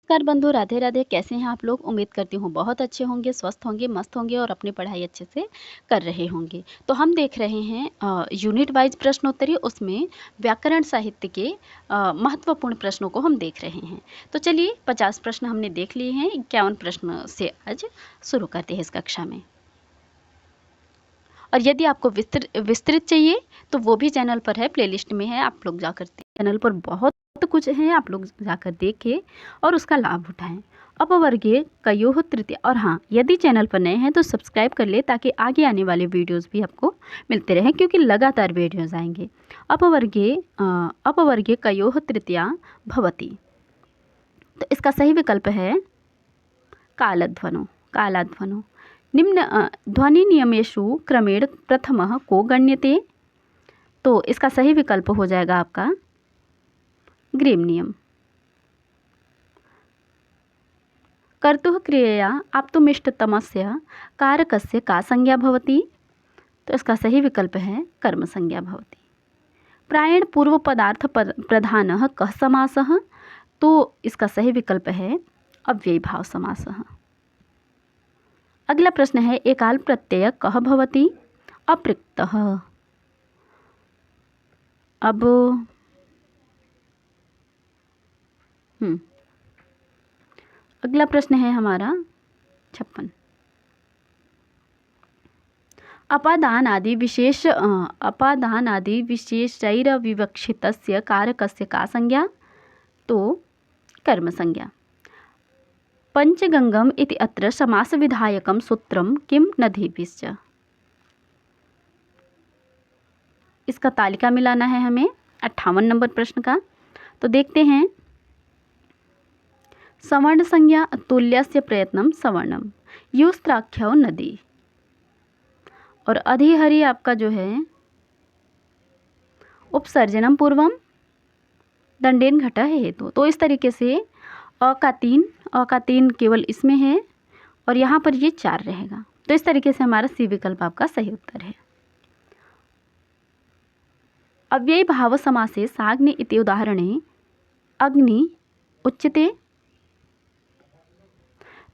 नमस्कार बंधु, राधे राधे। कैसे हैं आप लोग? उम्मीद करती हूँ बहुत अच्छे होंगे, स्वस्थ होंगे, मस्त होंगे और अपनी पढ़ाई अच्छे से कर रहे होंगे। तो हम देख रहे हैं यूनिट वाइज प्रश्नोत्तरी, उसमें व्याकरण साहित्य के महत्वपूर्ण प्रश्नों को हम देख रहे हैं। तो चलिए 50 प्रश्न हमने देख लिए हैं, 51 प्रश्न से आज शुरू करते हैं इस कक्षा में। और यदि आपको विस्तृत चाहिए तो वो भी चैनल पर है, प्लेलिस्ट में है, आप लोग जाकर चैनल पर बहुत कुछ है, आप लोग जाकर देखें और उसका लाभ उठाएं। अपवर्गीय कयोः तृतीया। और हाँ, यदि चैनल पर नए हैं तो सब्सक्राइब कर ले ताकि आगे आने वाले वीडियोस भी आपको मिलते रहें, क्योंकि लगातार वीडियोस आएंगे। अपवर्गीय कयोः तृतीया भवति। तो इसका सही विकल्प है कालाध्वनो। निम्न ध्वनि नियमेषु क्रमेण प्रथमः को गण्यते। तो इसका सही विकल्प हो जाएगा आपका ग्रीम नियम। कर्तुः क्रियया आप्तुमिष्टतमस्य कारकस्य का संज्ञा भवति। तो इसका सही विकल्प है कर्म संज्ञा भवति। प्रायेण पूर्व पदार्थ प्रधानः कः समासः। तो इसका सही विकल्प है अव्ययीभाव समासः। अगला प्रश्न है एकाल प्रत्यय कः भवति। अपृक्तः। अब अगला प्रश्न है हमारा 56। अपादानादि विशेषैरविवक्षितस्य कारकस्य का संज्ञा। तो कर्म संज्ञा। पंचगंगम इति अत्र समासविधायकं सूत्रं किं नदीभिश्च। इसका तालिका मिलाना है हमें 58 नंबर प्रश्न का। तो देखते हैं। सवर्ण संज्ञा तुल्यस्य प्रयत्नं सवर्णम युस्त्राख्यो नदी। और अधिहरि आपका जो है उपसर्जनम पूर्वम दंडेन घटः हेतु। तो इस तरीके से अ का तीन केवल इसमें है और यहाँ पर ये 4 रहेगा। तो इस तरीके से हमारा सी विकल्प आपका सही उत्तर है। अव्ययी भाव समासे साग्नि इति उदाहरणे अग्नि उच्यते।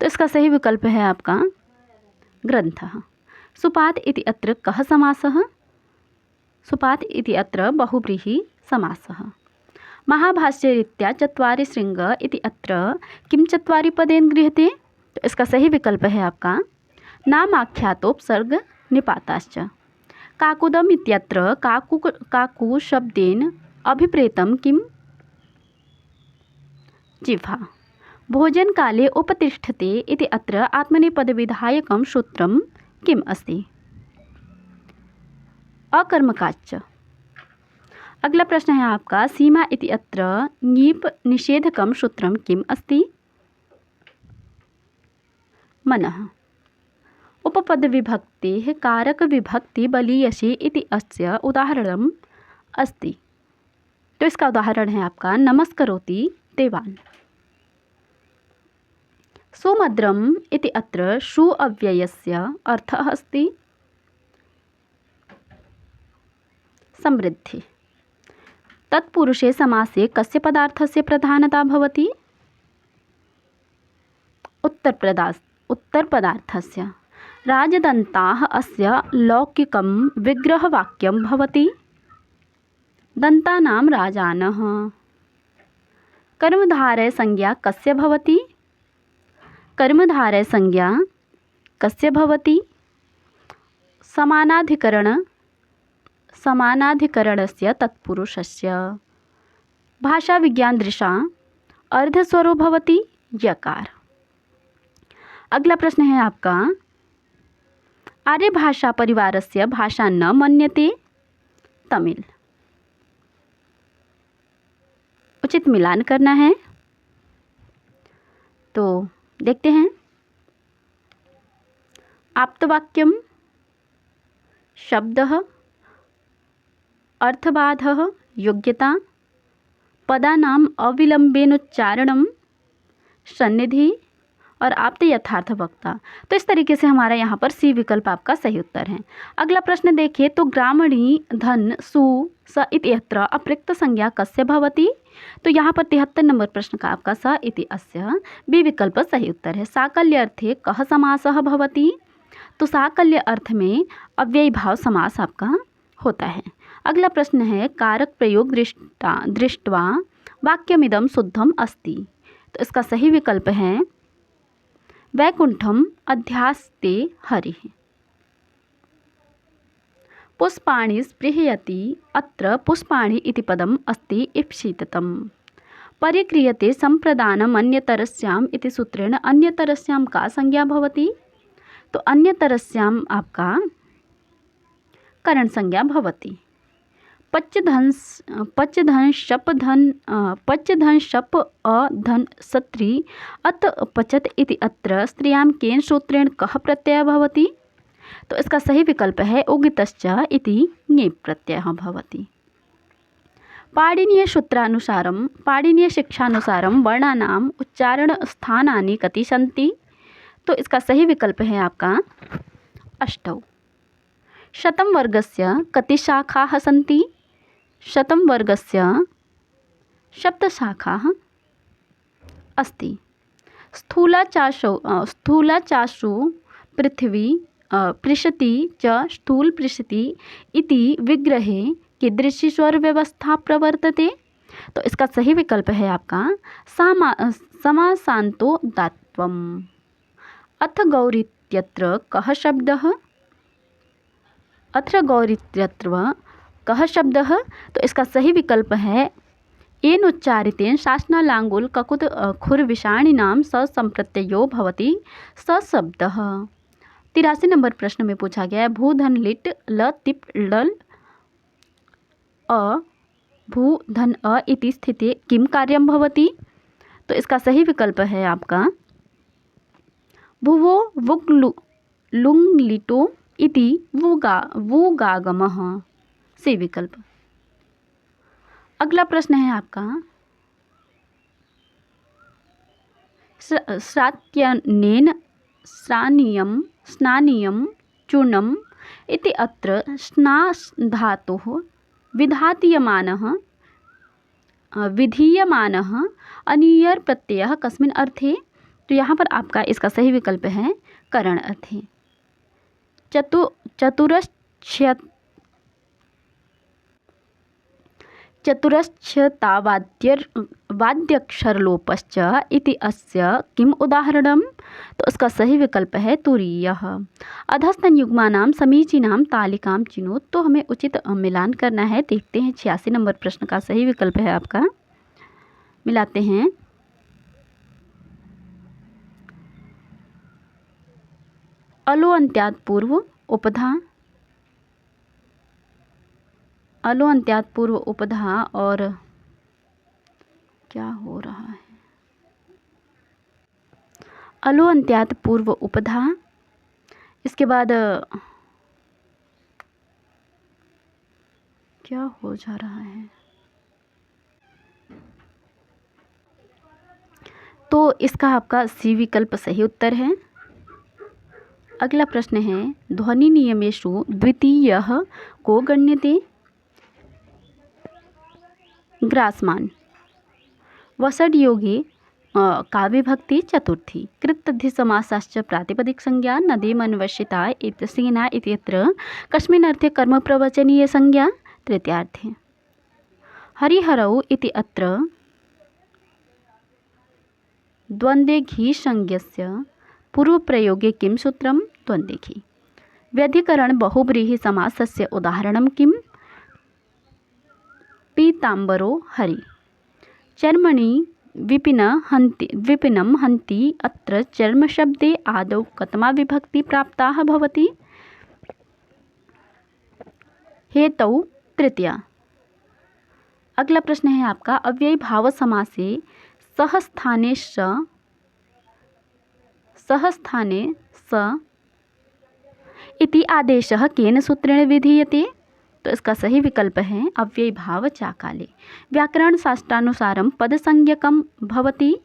तो इसका सही विकल्प है आपका ग्रंथः। सुपात इति अत्र कः समासः। सुपात इति अत्र बहुव्रीहि समासः। महाभाष्यरीत्या चत्वारि शृंग इति अत्र किं चत्वारि पदेन गृह्यते। तो इसका सही विकल्प है आपका नामाख्यातोपसर्ग निपाताश्च। काकुदम इत्यत्र काकु शब्देन अभिप्रेतं किम। जिह्वा। भोजन काले उपतिष्ठते इति अत्र आत्मनेपदविधायकं सूत्रं किम् अस्ति। अकर्मकाच्च। अगला प्रश्न है आपका सीमा इति अत्र ङीप निषेधकं सूत्रं किम् अस्ति। मनः। उपपदविभक्तेः कारकविभक्ति बलीयसी इति अस्य उदाहरणम् अस्ति। तो इसका उदाहरण है आपका नमस्करोति देवान्। सुमद्रम इति अत्र शु अव्ययस्य अर्थः अस्ति समृद्धि। तत्पुरुषे समासे कस्य पदार्थस्य प्रधानता भवति। उत्तरपदार्थस्य। राजदन्ताः अस्य लौकिकं विग्रहवाक्यं भवति दन्तानां राजानः। कर्मधारय संज्ञा कस्य भवति। कर्मधारय संज्ञा कस्य भवति। समानाधिकरणस्य तत्पुरुषस्य। भाषाविज्ञानदृशा अर्धस्वरो भवति यकार। अगला प्रश्न है आपका आर्यभाषा परिवारस्य भाषा न मन्यते तमिल। उचित मिलान करना है। तो देखते हैं। आप्तवाक्यम शब्दः अर्थबाधः योग्यता पदानाम अविलंबेनोच्चारणम सन्निधि और आप्त यथार्थ वक्ता। तो इस तरीके से हमारा यहाँ पर सी विकल्प आपका सही उत्तर है। अगला प्रश्न देखिए। तो ग्रामणी धन सु स इति अत्र अप्रयुक्त संज्ञा कस्य भवति? तो यहाँ पर 73 नंबर प्रश्न का आपका स इति अस्य बी विकल्प सही उत्तर है। साकल्य अर्थे कः समासः भवति? तो साकल्य अर्थ में अव्ययी भाव समास आपका होता है। अगला प्रश्न है कारक प्रयोग दृष्ट्वा वाक्यमिदं शुद्धम अस्ति। तो इसका सही विकल्प है वैकुंठम अध्यास्ते हरिः। पुष्पाणि स्पृहयति अत्र पुष्पाणि इति पदम् अस्ति इप्सितम्। परिक्रियते संप्रदानम् अन्यतरस्याम् इति सूत्रेण अन्यतरस्यां का संज्ञा भवति? तो अन्यतरस्याम् आपका करण संज्ञा भवति। पच्यधन शप अधन सत्री अत पचत इति अत्र स्त्रियां केन सूत्रेण कः प्रत्ययः भवति? तो इसका सही विकल्प है उगितश्च इति ङेप् प्रत्ययः भवति। पाणिनीय सूत्रानुसारं पाणिनीय शिक्षानुसारं वर्णानाम् उच्चारण स्थानानि कति सन्ति? तो इसका सही विकल्प है आपका 8। शतं वर्गस्य कति शाखाः सन्ति? शतं वर्गस्य 7 शाखाः अस्ति। स्थूलाचाशु पृथ्वी पृशति च स्थूल पृशति इति विग्रहे कीदृशी स्वर व्यवस्था प्रवर्तते? तो इसका सही विकल्प है आपका समासान्तो दात्वम्। अथ गौरीत्यत्र कः शब्दः? अत्र गौरीत्यत्र कः शब्दः? तो इसका सही विकल्प है येन उच्चारितेन शासनालांगुल ककुत खुर विषाणीनाम स संप्रत्ययो भवति स शब्दः। 83 नंबर प्रश्न में पूछा गया है भूधन लिट ल तिप लल अ भूधन अ इति स्थिते किम कार्यम भवति? तो इसका सही विकल्प है आपका भुवो वुग लुंग लिटो इति वुगागमः सी विकल्प। अगला प्रश्न है आपका श्रात्यनेन स्नानीयं चूर्णम् इति अत्र स्ना धातुः विधीयमानः अनियर प्रत्ययः कस्मिन् अर्थे? तो यहाँ पर आपका इसका सही विकल्प है करण अर्थे। चतुरश्चतावाद्यक्षरलोपश्च इति अस्य किम उदाहरणम्? तो इसका सही विकल्प है तुरीयः। अधस्तनयुग्मानां समीचीनां तालिकां चिनोत। तो हमें उचित मिलान करना है। देखते हैं 86 नंबर प्रश्न का सही विकल्प है आपका, मिलाते हैं। अलो अंत्यात् पूर्व उपधा, अलो अंत्यात् पूर्व उपधा और क्या हो रहा है? अलो अंत्यात् पूर्व उपधा, इसके बाद क्या हो जा रहा है? तो इसका आपका सी विकल्प सही उत्तर है। अगला प्रश्न है ध्वनि नियमेषु द्वितीयः को गण्यते? ग्रासमान। वसड योगे का विभक्ति चतुर्थी। कृतधि समासाश्च प्रातिपदिक संज्ञा नदीमन्वशिता इत्यसेना इत्यत्र कस्मिन् अर्थे कर्म प्रवचनीय संज्ञा? तृतीयार्थे। हरिहरौ इति अत्र द्वन्द्वे घी संज्ञस्य पूर्वप्रयोगे किं सूत्रं? द्वन्द्वे घी। व्यधिकरण बहुब्रीहि समासस्य उदाहरणं किम्? पीताम्बरो हरि। चर्मणि विपिनं हन्ति अत्र चर्मशब्दे आदौ कतमा विभक्ति प्राप्ता भवति? हेतौ तृतीया। अगला प्रश्न है आपका अव्ययी भाव समासे सहस्थाने स इति आदेशः केन सूत्रेण विधीयते? तो इसका सही विकल्प है अव्ययी भाव चाकाले। व्याकरण शास्त्रानुसारं पदसंज्ञकं भवति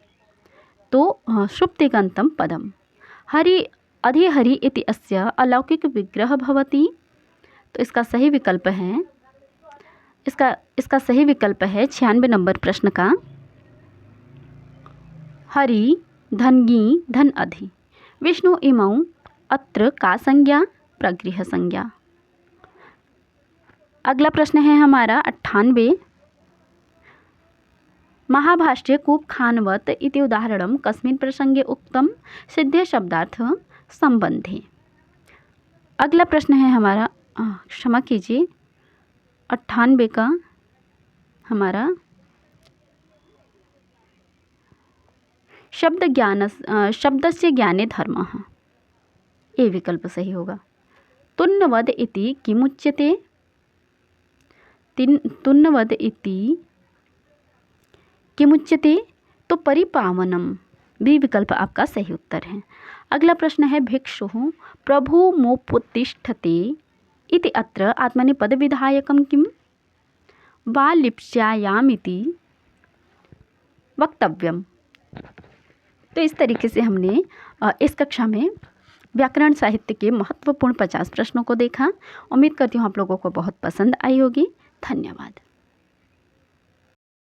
तो सुप्तिगन्तं पदम। हरि अधिहरि इति अस्य अलौकिक विग्रह भवति। तो इसका सही विकल्प है इसका सही विकल्प है 96 नंबर प्रश्न का, हरि धनगी धन अधि। विष्णु इमौ अत्र का संज्ञा, प्रगृह संज्ञा। अगला प्रश्न है हमारा 98। महाभाष्ये कूपखानवत् इति उदाहरणं कस्मिन् प्रसंगे उक्तं सिद्धे शब्दार्थ संबंधे। अगला प्रश्न है हमारा क्षमा कीजिए 98 का हमारा शब्दस्य ज्ञाने धर्मः, ये विकल्प सही होगा। तुन्नवद् इति किमुच्यते, तुन्नवद् इति किमुच्यते, तो परिपावनम, भी विकल्प आपका सही उत्तर है। अगला प्रश्न है भिक्षुः प्रभुमुपतिष्ठते इति अत्र आत्मनेपदविधायकं किं, वा लिप्स्यायामिति वक्तव्यम। तो इस तरीके से हमने इस कक्षा में व्याकरण साहित्य के महत्वपूर्ण 50 प्रश्नों को देखा। उम्मीद करती हूँ आप लोगों को बहुत पसंद आई होगी। धन्यवाद।